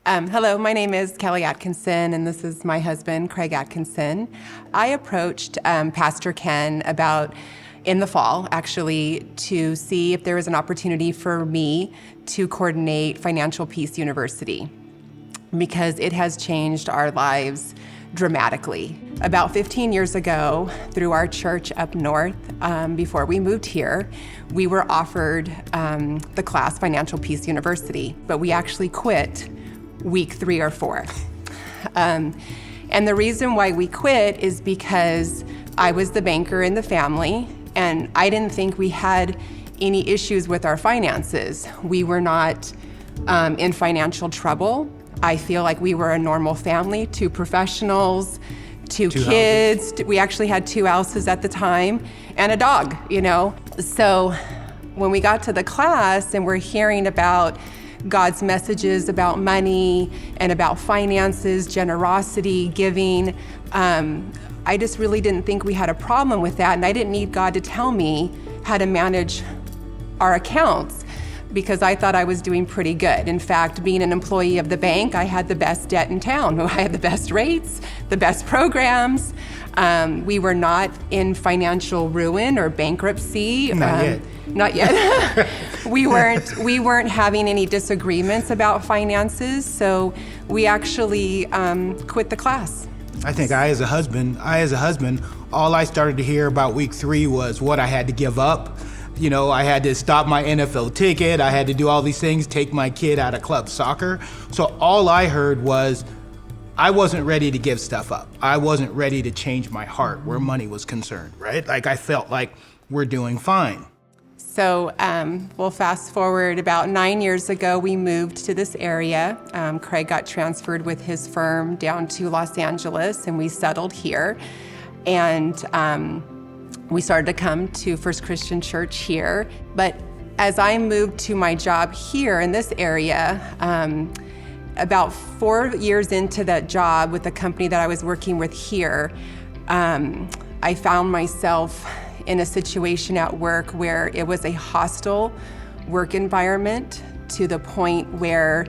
Hello, my name is Kellie Atkinson, and this is my husband, Craig Atkinson. I approached Pastor Ken in the fall, actually, to see if there was an opportunity for me to coordinate Financial Peace University, because it has changed our lives dramatically. About 15 years ago, through our church up north, before we moved here, we were offered the class Financial Peace University, but we actually quit week 3 or 4. And the reason why we quit is because I was the banker in the family, and I didn't think we had any issues with our finances. We were not in financial trouble. I feel like we were a normal family, 2 professionals, 2 kids. Houses. We actually had 2 houses at the time and a dog, So when we got to the class and we're hearing about God's messages about money and about finances, generosity, giving, I just really didn't think we had a problem with that. And I didn't need God to tell me how to manage our accounts, because I thought I was doing pretty good. In fact, being an employee of the bank, I had the best debt in town. I had the best rates, the best programs. We were not in financial ruin or bankruptcy. Not yet. We weren't having any disagreements about finances, so we actually quit the class. I think I as a husband, all I started to hear about week 3 was what I had to give up. I had to stop my NFL ticket. I had to do all these things, take my kid out of club soccer. So all I heard was I wasn't ready to give stuff up. I wasn't ready to change my heart where money was concerned, right? Like I felt like we're doing fine. So we'll fast forward about 9 years ago, we moved to this area. Craig got transferred with his firm down to Los Angeles, and we settled here. And we started to come to First Christian Church here. But as I moved to my job here in this area, about 4 years into that job with the company that I was working with here, I found myself in a situation at work where it was a hostile work environment to the point where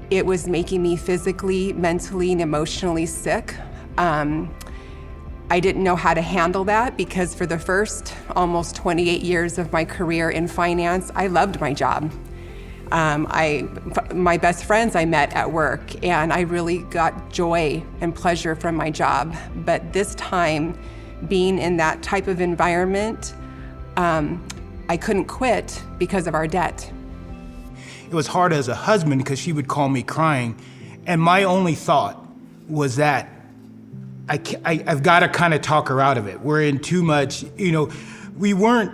it was making me physically, mentally, and emotionally sick. I didn't know how to handle that, because for the first almost 28 years of my career in finance, I loved my job. My best friends I met at work, and I really got joy and pleasure from my job. But this time, being in that type of environment, I couldn't quit because of our debt. It was hard as a husband because she would call me crying, and my only thought was that I've got to kind of talk her out of it. We're in too much, we were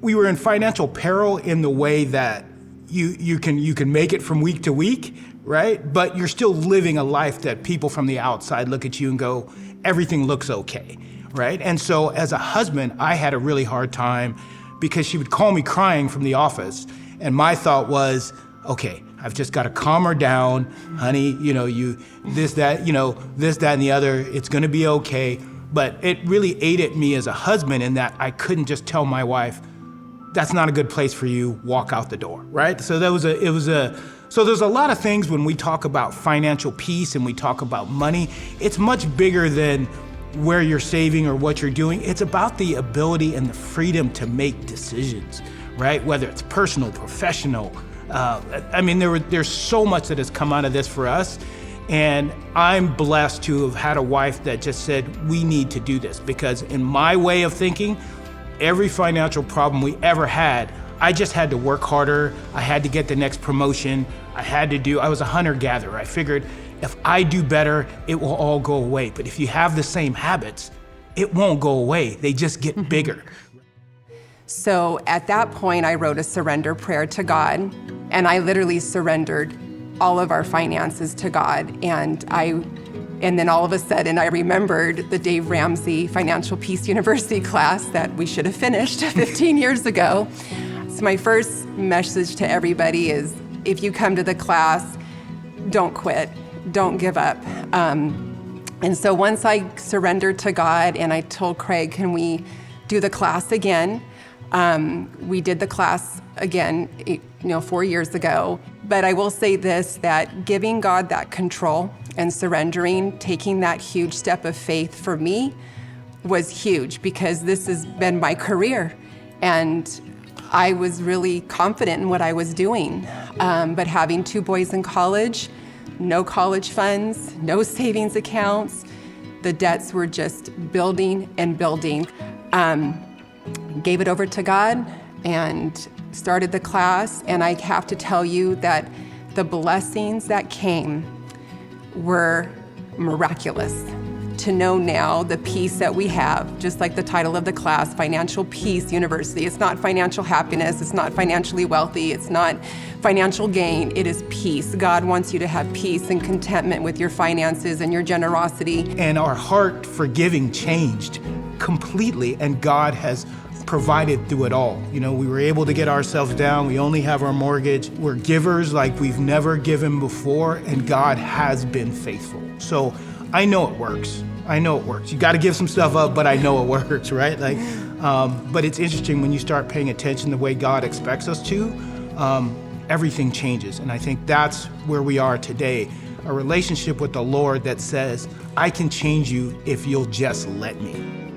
in financial peril in the way that you can make it from week to week, right? But you're still living a life that people from the outside look at you and go, everything looks okay, right? And so as a husband, I had a really hard time because she would call me crying from the office. And my thought was, okay, I've just got to calm her down, honey, this, that, and the other, it's going to be okay. But it really aided me as a husband in that I couldn't just tell my wife, that's not a good place for you, walk out the door, right? So so there's a lot of things when we talk about financial peace and we talk about money, it's much bigger than where you're saving or what you're doing. It's about the ability and the freedom to make decisions, right? Whether it's personal, professional. There's so much that has come out of this for us. And I'm blessed to have had a wife that just said, we need to do this, because in my way of thinking, every financial problem we ever had, I just had to work harder. I had to get the next promotion. I was a hunter-gatherer. I figured if I do better, it will all go away. But if you have the same habits, it won't go away. They just get bigger. So at that point, I wrote a surrender prayer to God, and I literally surrendered all of our finances to God. And then all of a sudden, I remembered the Dave Ramsey Financial Peace University class that we should have finished 15 years ago. So my first message to everybody is, if you come to the class, don't quit, don't give up. And so once I surrendered to God and I told Craig, can we do the class again? We did the class again, 4 years ago. But I will say this, that giving God that control and surrendering, taking that huge step of faith for me was huge, because this has been my career. And I was really confident in what I was doing. But having 2 boys in college, no college funds, no savings accounts, the debts were just building and building. Gave it over to God and started the class. And I have to tell you that the blessings that came were miraculous. To know now the peace that we have, just like the title of the class, Financial Peace University. It's not financial happiness, it's not financially wealthy, it's not financial gain, it is peace. God wants you to have peace and contentment with your finances and your generosity. And our heart for giving changed completely, and God has provided through it all. You know, we were able to get ourselves down. We only have our mortgage. We're givers like we've never given before, and God has been faithful. So I know it works. I know it works. You got to give some stuff up, but I know it works, right? But it's interesting when you start paying attention the way God expects us to, everything changes. And I think that's where we are today, a relationship with the Lord that says, I can change you if you'll just let me.